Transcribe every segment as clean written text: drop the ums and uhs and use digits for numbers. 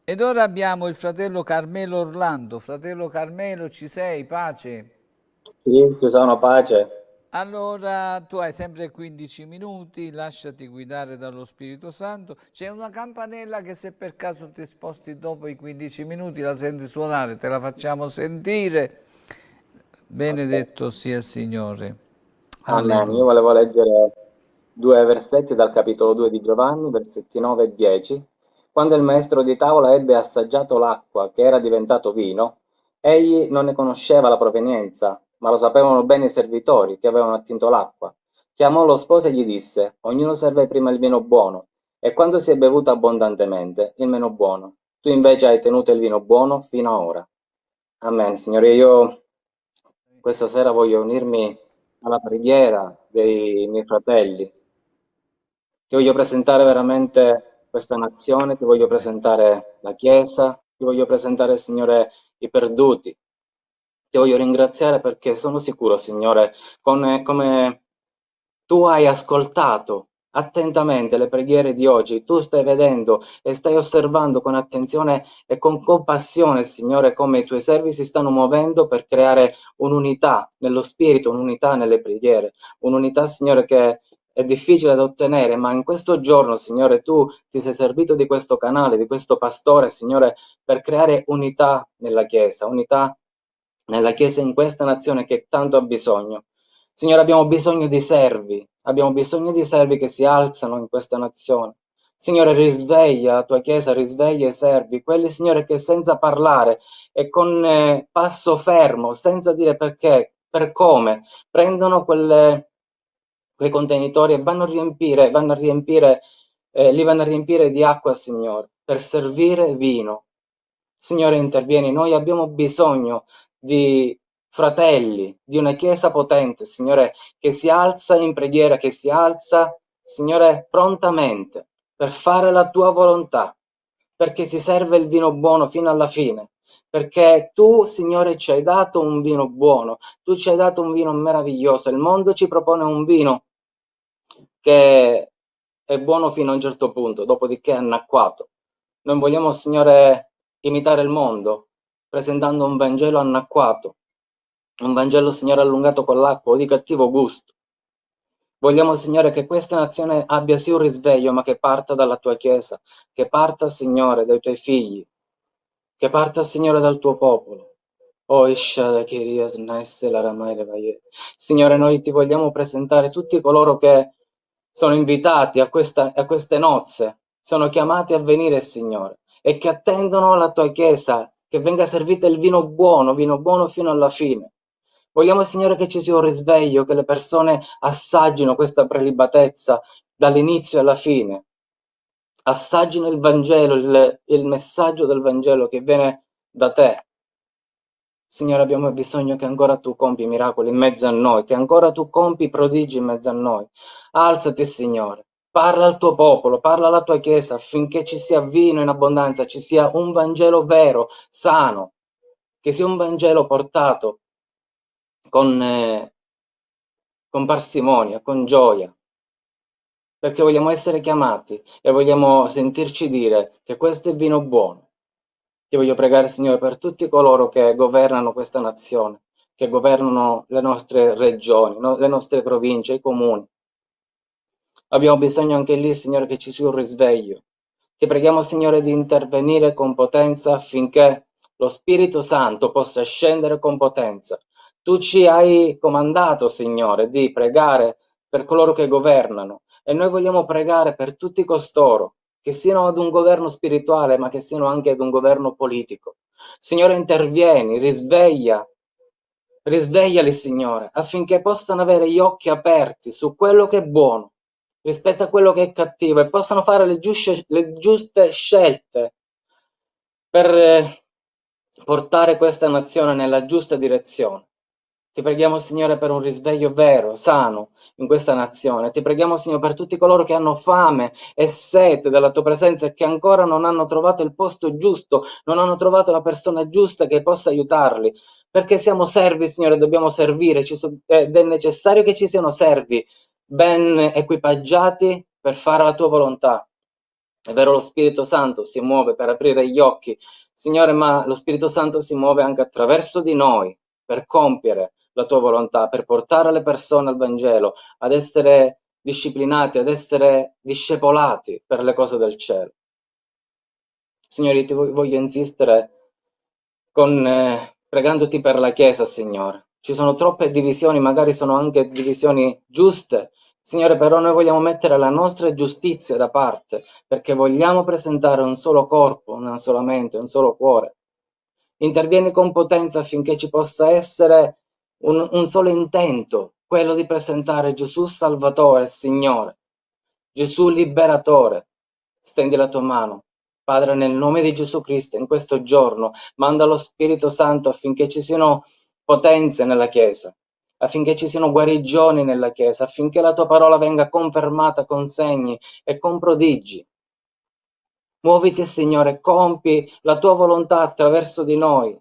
Ed ora abbiamo il fratello Carmelo Orlando. Fratello Carmelo, ci sei? Pace. Sì, ci sono pace. Allora, tu hai sempre 15 minuti, lasciati guidare dallo Spirito Santo. C'è una campanella che se per caso ti sposti dopo i 15 minuti la senti suonare, te la facciamo sentire. Ok. Benedetto sia il Signore. Amen. Io Alleluia. volevo leggere due versetti dal capitolo 2 di Giovanni, versetti 9 e 10. Quando il maestro di tavola ebbe assaggiato l'acqua che era diventato vino, egli non ne conosceva la provenienza, ma lo sapevano bene i servitori che avevano attinto l'acqua. Chiamò lo sposo e gli disse: Ognuno serve prima il vino buono, e quando si è bevuto abbondantemente, il meno buono. Tu invece hai tenuto il vino buono fino a ora. Amen. Signore, io questa sera voglio unirmi alla preghiera dei miei fratelli. Ti voglio presentare veramente questa nazione, ti voglio Amen. presentare la Chiesa, ti voglio presentare, Signore, i perduti. Ti voglio ringraziare perché sono sicuro, Signore, come tu hai ascoltato attentamente le preghiere di oggi, tu stai vedendo e stai osservando con attenzione e con compassione, Signore, come i tuoi servi si stanno muovendo per creare un'unità nello spirito, un'unità nelle preghiere, un'unità, Signore, che è difficile da ottenere, ma in questo giorno, Signore, tu ti sei servito di questo canale, di questo pastore, Signore, per creare unità nella Chiesa in questa nazione che tanto ha bisogno. Signore, abbiamo bisogno di servi che si alzano in questa nazione. Signore, risveglia la tua Chiesa, risveglia i servi, quelli, Signore, che senza parlare e con passo fermo, senza dire perché, per come, prendono quei contenitori e li vanno a riempire di acqua, Signore, per servire vino. Signore, intervieni, noi abbiamo bisogno di fratelli, di una Chiesa potente, Signore, che si alza in preghiera, che si alza, Signore, prontamente per fare la tua volontà, perché si serve il vino buono fino alla fine, perché tu, Signore, ci hai dato un vino buono, tu ci hai dato un vino meraviglioso, il mondo ci propone un vino che è buono fino a un certo punto, dopodiché è annacquato. Noi vogliamo, Signore, imitare il mondo, presentando un Vangelo annacquato, un Vangelo, Signore, allungato con l'acqua o di cattivo gusto. Vogliamo, Signore, che questa nazione abbia sì un risveglio, ma che parta dalla tua Chiesa, che parta, Signore, dai tuoi figli, che parta, Signore, dal tuo popolo. Oh, Ishada Kirias Naisse Laramai Levaye. Signore, noi ti vogliamo presentare tutti coloro che sono invitati a queste nozze, sono chiamati a venire, Signore, e che attendono la tua Chiesa, che venga servito il vino buono fino alla fine. Vogliamo, Signore, che ci sia un risveglio, che le persone assaggino questa prelibatezza dall'inizio alla fine, assaggino il Vangelo, il messaggio del Vangelo che viene da te. Signore, abbiamo bisogno che ancora tu compi miracoli in mezzo a noi, che ancora tu compi prodigi in mezzo a noi. Alzati, Signore, parla al tuo popolo, parla alla tua Chiesa affinché ci sia vino in abbondanza, ci sia un Vangelo vero, sano, che sia un Vangelo portato con, eh, con parsimonia, con gioia, perché vogliamo essere chiamati e vogliamo sentirci dire che questo è vino buono. Ti voglio pregare, Signore, per tutti coloro che governano questa nazione, che governano le nostre regioni, le nostre province, i comuni. Abbiamo bisogno anche lì, Signore, che ci sia un risveglio. Ti preghiamo, Signore, di intervenire con potenza affinché lo Spirito Santo possa scendere con potenza. Tu ci hai comandato, Signore, di pregare per coloro che governano e noi vogliamo pregare per tutti costoro che siano ad un governo spirituale, ma che siano anche ad un governo politico. Signore, intervieni, risvegliali, Signore, affinché possano avere gli occhi aperti su quello che è buono rispetto a quello che è cattivo e possano fare le giuste scelte per portare questa nazione nella giusta direzione. Ti preghiamo, Signore, per un risveglio vero, sano in questa nazione. Ti preghiamo, Signore, per tutti coloro che hanno fame e sete della tua presenza e che ancora non hanno trovato il posto giusto, non hanno trovato la persona giusta che possa aiutarli. Perché siamo servi, Signore, dobbiamo servire ed è necessario che ci siano servi ben equipaggiati per fare la tua volontà. È vero, lo Spirito Santo si muove per aprire gli occhi, Signore, ma lo Spirito Santo si muove anche attraverso di noi per compiere la tua volontà, per portare le persone al Vangelo, ad essere disciplinati, ad essere discepolati per le cose del cielo. Signore, io ti voglio insistere pregandoti per la Chiesa, Signore. Ci sono troppe divisioni, magari sono anche divisioni giuste, Signore, però noi vogliamo mettere la nostra giustizia da parte, perché vogliamo presentare un solo corpo, una sola mente, un solo cuore. Intervieni con potenza affinché ci possa essere un solo intento, quello di presentare Gesù Salvatore, Signore, Gesù Liberatore. Stendi la tua mano. Padre, nel nome di Gesù Cristo, in questo giorno, manda lo Spirito Santo affinché ci siano potenze nella Chiesa, affinché ci siano guarigioni nella Chiesa, affinché la tua parola venga confermata con segni e con prodigi. Muoviti, Signore, compi la tua volontà attraverso di noi,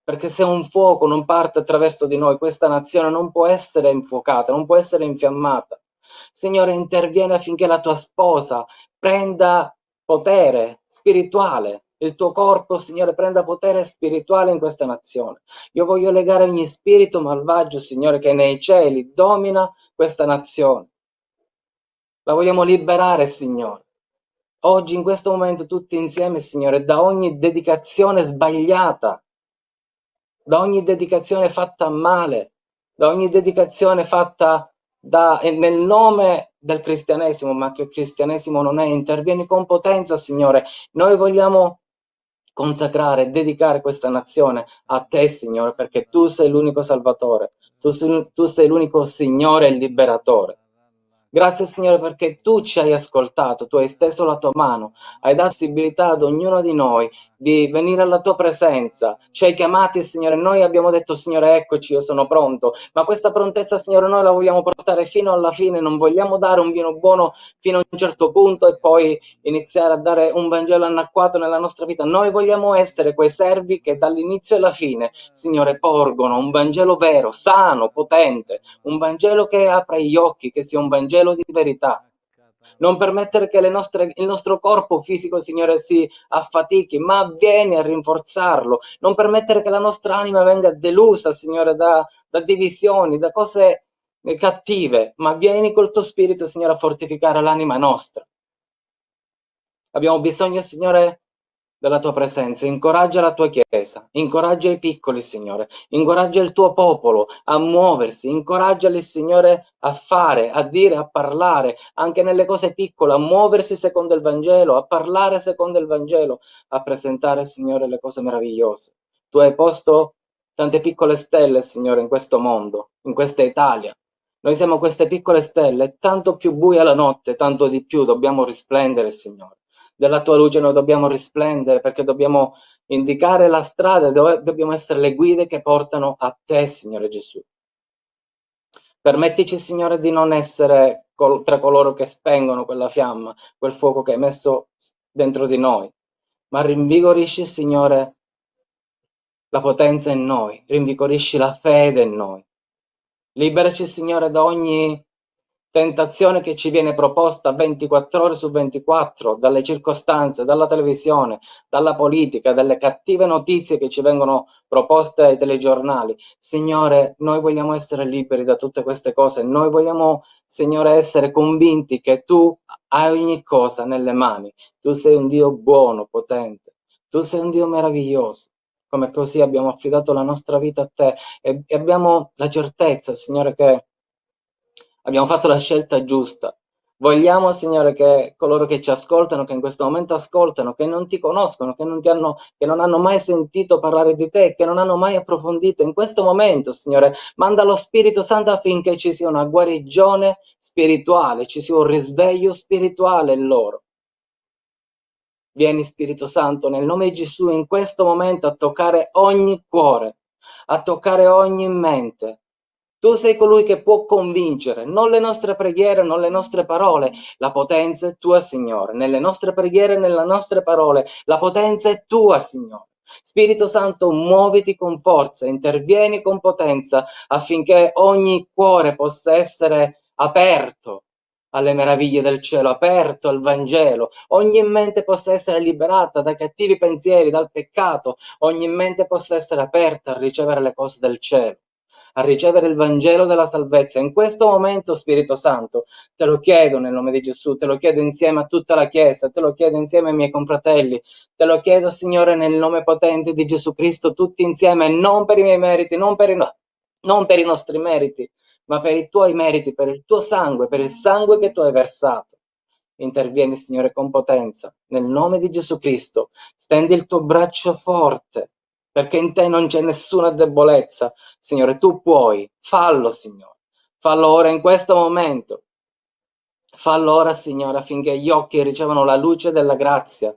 perché se un fuoco non parte attraverso di noi, questa nazione non può essere infuocata, non può essere infiammata. Signore, intervieni affinché la tua sposa prenda potere spirituale, il tuo corpo, Signore, prenda potere spirituale in questa nazione. Io voglio legare ogni spirito malvagio, Signore, che nei cieli domina questa nazione. La vogliamo liberare, Signore. Oggi, in questo momento, tutti insieme, Signore, da ogni dedicazione sbagliata, da ogni dedicazione fatta male, da ogni dedicazione fatta nel nome del cristianesimo, ma che il cristianesimo non è. Intervieni con potenza, Signore. Noi vogliamo consacrare e dedicare questa nazione a te, Signore, perché tu sei l'unico Salvatore, tu sei l'unico Signore e Liberatore. Grazie, Signore, perché tu ci hai ascoltato, tu hai steso la tua mano, hai dato possibilità ad ognuno di noi di venire alla tua presenza. Ci hai chiamati, Signore, noi abbiamo detto, Signore, eccoci, io sono pronto. Ma questa prontezza, Signore, noi la vogliamo portare fino alla fine, non vogliamo dare un vino buono fino a un certo punto e poi iniziare a dare un Vangelo annacquato nella nostra vita. Noi vogliamo essere quei servi che dall'inizio alla fine, Signore, porgono un Vangelo vero, sano, potente, un Vangelo che apra gli occhi, che sia un Vangelo di verità. Non permettere che il nostro corpo fisico, Signore, si affatichi, ma vieni a rinforzarlo. Non permettere che la nostra anima venga delusa, Signore, da divisioni, da cose cattive, ma vieni col tuo spirito, Signore, a fortificare l'anima nostra. Abbiamo bisogno, Signore, della tua presenza. Incoraggia la tua Chiesa, incoraggia i piccoli, Signore, incoraggia il tuo popolo a muoversi, incoraggiali, Signore, a fare, a dire, a parlare, anche nelle cose piccole, a muoversi secondo il Vangelo, a parlare secondo il Vangelo, a presentare, Signore, le cose meravigliose. Tu hai posto tante piccole stelle, Signore, in questo mondo, in questa Italia. Noi siamo queste piccole stelle, tanto più buia la notte, tanto di più dobbiamo risplendere, Signore. Della tua luce noi dobbiamo risplendere perché dobbiamo indicare la strada, dobbiamo essere le guide che portano a te, Signore Gesù. Permettici, Signore, di non essere tra coloro che spengono quella fiamma, quel fuoco che hai messo dentro di noi, ma rinvigorisci, Signore, la potenza in noi, rinvigorisci la fede in noi. Liberaci, Signore, da ogni tentazione che ci viene proposta 24 ore su 24, dalle circostanze, dalla televisione, dalla politica, dalle cattive notizie che ci vengono proposte ai telegiornali. Signore, noi vogliamo essere liberi da tutte queste cose, noi vogliamo, Signore, essere convinti che tu hai ogni cosa nelle mani, tu sei un Dio buono, potente, tu sei un Dio meraviglioso. Come così abbiamo affidato la nostra vita a te e abbiamo la certezza, Signore, che abbiamo fatto la scelta giusta. Vogliamo, Signore, che coloro che ci ascoltano, che in questo momento ascoltano, che non ti conoscono, che non hanno mai sentito parlare di te, che non hanno mai approfondito, in questo momento, Signore, manda lo Spirito Santo affinché ci sia una guarigione spirituale, ci sia un risveglio spirituale in loro. Vieni, Spirito Santo, nel nome di Gesù, in questo momento a toccare ogni cuore, a toccare ogni mente. Tu sei colui che può convincere, non le nostre preghiere, non le nostre parole. La potenza è tua, Signore. Nelle nostre preghiere, nelle nostre parole, la potenza è tua, Signore. Spirito Santo, muoviti con forza, intervieni con potenza affinché ogni cuore possa essere aperto alle meraviglie del cielo aperto, al Vangelo. Ogni mente possa essere liberata dai cattivi pensieri, dal peccato. Ogni mente possa essere aperta a ricevere le cose del cielo, a ricevere il Vangelo della salvezza. In questo momento, Spirito Santo, te lo chiedo nel nome di Gesù, te lo chiedo insieme a tutta la Chiesa, te lo chiedo insieme ai miei confratelli, te lo chiedo, Signore, nel nome potente di Gesù Cristo, tutti insieme, non per i miei meriti, non per i nostri meriti, ma per i tuoi meriti, per il tuo sangue, per il sangue che tu hai versato. Intervieni, Signore, con potenza. Nel nome di Gesù Cristo, stendi il tuo braccio forte, perché in te non c'è nessuna debolezza. Signore, tu puoi. Fallo, Signore. Fallo ora in questo momento. Fallo ora, Signore, affinché gli occhi ricevano la luce della grazia,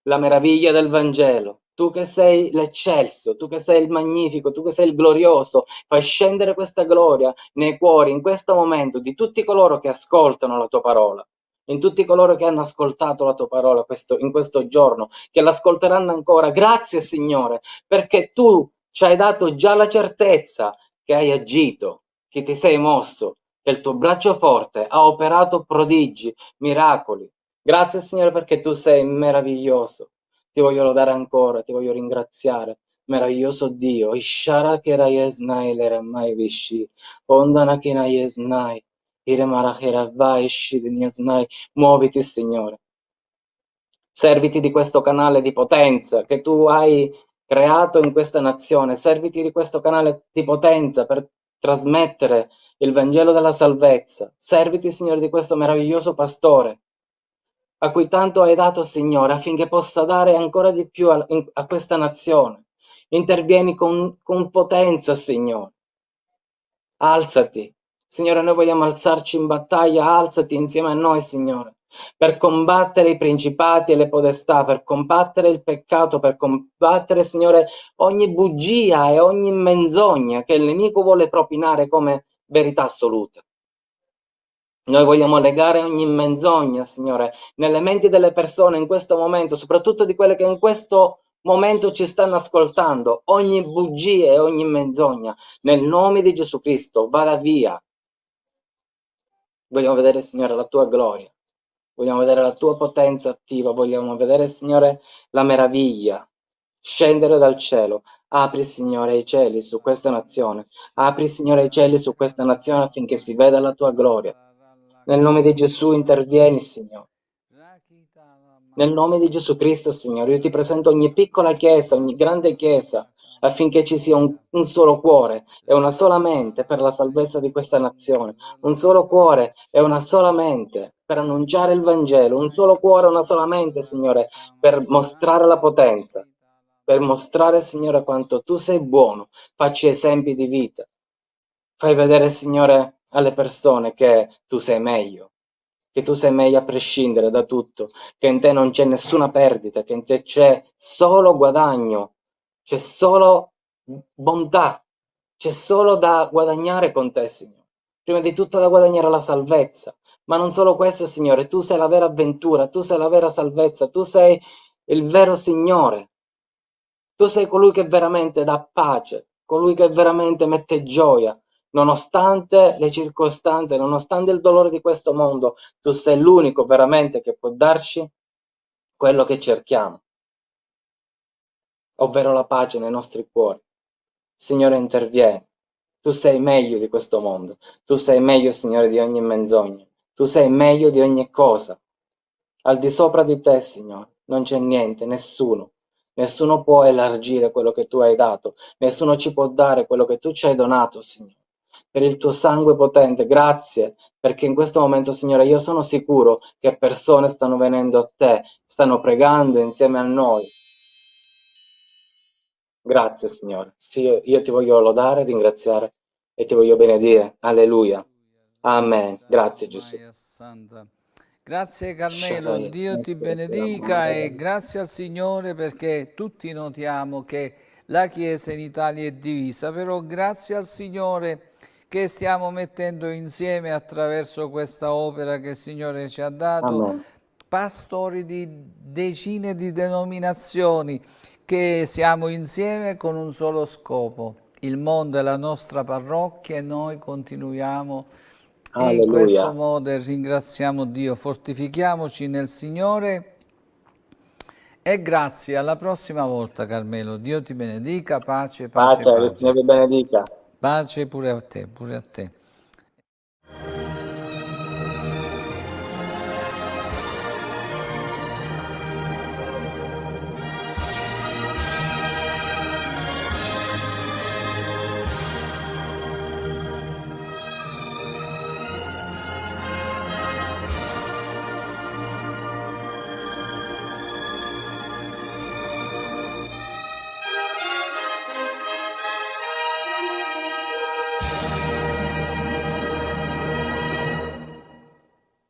la meraviglia del Vangelo. Tu che sei l'eccelso, tu che sei il magnifico, tu che sei il glorioso, fai scendere questa gloria nei cuori in questo momento di tutti coloro che ascoltano la tua parola, in tutti coloro che hanno ascoltato la tua parola in questo giorno, che l'ascolteranno ancora. Grazie, Signore, perché tu ci hai dato già la certezza che hai agito, che ti sei mosso, che il tuo braccio forte ha operato prodigi, miracoli. Grazie, Signore, perché tu sei meraviglioso. Ti voglio lodare ancora, ti voglio ringraziare. Meraviglioso Dio. Ishara kera yesnai lera mai vishi. Ondana kena yesnai. Ire marachera vai yesnai. Muoviti, Signore. Serviti di questo canale di potenza che tu hai creato in questa nazione. Serviti di questo canale di potenza per trasmettere il Vangelo della salvezza. Serviti, Signore, di questo meraviglioso pastore a cui tanto hai dato, Signore, affinché possa dare ancora di più a questa nazione. Intervieni con potenza, Signore. Alzati. Signore, noi vogliamo alzarci in battaglia, alzati insieme a noi, Signore, per combattere i principati e le podestà, per combattere il peccato, per combattere, Signore, ogni bugia e ogni menzogna che il nemico vuole propinare come verità assoluta. Noi vogliamo legare ogni menzogna, Signore, nelle menti delle persone in questo momento, soprattutto di quelle che in questo momento ci stanno ascoltando, ogni bugia e ogni menzogna, nel nome di Gesù Cristo, vada via. Vogliamo vedere, Signore, la tua gloria, vogliamo vedere la tua potenza attiva, vogliamo vedere, Signore, la meraviglia scendere dal cielo. Apri, Signore, i cieli su questa nazione, apri, Signore, i cieli su questa nazione affinché si veda la tua gloria. Nel nome di Gesù intervieni, Signore. Nel nome di Gesù Cristo, Signore, io ti presento ogni piccola chiesa, ogni grande chiesa, affinché ci sia un solo cuore e una sola mente per la salvezza di questa nazione, un solo cuore e una sola mente per annunciare il Vangelo, un solo cuore e una sola mente, Signore, per mostrare la potenza, per mostrare, Signore, quanto tu sei buono. Facci esempi di vita. Fai vedere, Signore, alle persone che tu sei meglio a prescindere da tutto, che in te non c'è nessuna perdita, che in te c'è solo guadagno, c'è solo bontà, c'è solo da guadagnare con te, Signore. Prima di tutto da guadagnare la salvezza, ma non solo questo, Signore, tu sei la vera avventura, tu sei la vera salvezza, tu sei il vero Signore. Tu sei colui che veramente dà pace, colui che veramente mette gioia, nonostante le circostanze, nonostante il dolore di questo mondo, tu sei l'unico veramente che può darci quello che cerchiamo, ovvero la pace nei nostri cuori. Signore, intervieni. Tu sei meglio di questo mondo. Tu sei meglio, Signore, di ogni menzogna. Tu sei meglio di ogni cosa. Al di sopra di te, Signore, non c'è niente, nessuno. Nessuno può elargire quello che tu hai dato. Nessuno ci può dare quello che tu ci hai donato, Signore. Per il tuo sangue potente, grazie, perché in questo momento, Signore, io sono sicuro che persone stanno venendo a te, stanno pregando insieme a noi. Grazie, Signore. Sì, io ti voglio lodare, ringraziare e ti voglio benedire. Alleluia. Amen. Grazie, Gesù. Grazie Carmelo, Dio ti benedica e grazie al Signore perché tutti notiamo che la Chiesa in Italia è divisa, però grazie al Signore che stiamo mettendo insieme attraverso questa opera che il Signore ci ha dato, Amen. pastori di decine di denominazioni che siamo insieme con un solo scopo. Il mondo è la nostra parrocchia e noi continuiamo E in questo Alleluia. modo ringraziamo Dio, fortifichiamoci nel Signore e grazie. Alla prossima volta, Carmelo. Dio ti benedica, pace, pace, Pace, il Signore pace. vi benedica. Pace pure a te, pure a te.